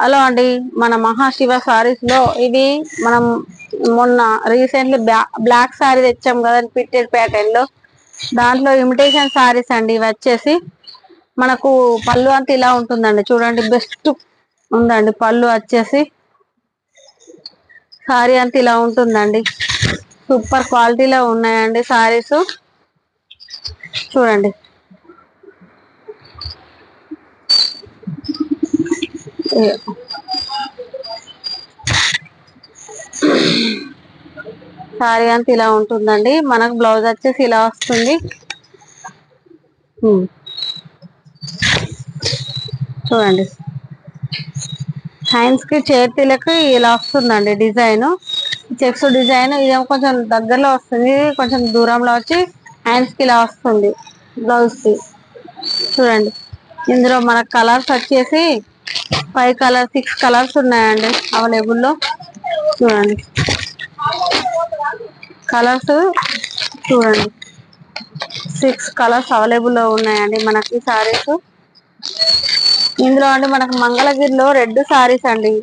Hello అండి, మన మహాశివ సారీస్ లో ఇది మనం మొన్న రీసెంట్లీ బ్లాక్ సారీ తెచ్చాం కదండి, పిట్టెడ్ ప్యాటర్న్ లో. దాంట్లో ఇమిటేషన్ సారీస్ అండి ఇవి వచ్చేసి. మనకు పళ్ళు అంతా ఇలా ఉంటుందండి, చూడండి బెస్ట్ ఉందండి పళ్ళు వచ్చేసి. సారీ అంతా ఇలా ఉంటుందండి, సూపర్ క్వాలిటీలో ఉన్నాయండి సారీస్. చూడండి సారీ అంతా ఇలా ఉంటుందండి. మనకు బ్లౌజ్ వచ్చేసి ఇలా వస్తుంది. చూడండి హ్యాండ్స్ కి చేతులకి ఇలా వస్తుందండి డిజైన్, చెక్స్ డిజైన్. ఇదేమో కొంచెం దగ్గరలో వస్తుంది, కొంచెం దూరంలో వచ్చి హ్యాండ్స్ కి ఇలా వస్తుంది బ్లౌజ్ కి. చూడండి ఇందులో మన కలర్స్ వచ్చేసి 5 కలర్స్ 6 కలర్స్ ఉన్నాయండి అవైలబుల్లో. చూడండి కలర్స్, చూడండి 6 కలర్స్ అవైలబుల్లో ఉన్నాయండి మనకి సారీస్ ఇందులో. అంటే మనకు మంగళగిరిలో రెడ్ సారీస్ అండి.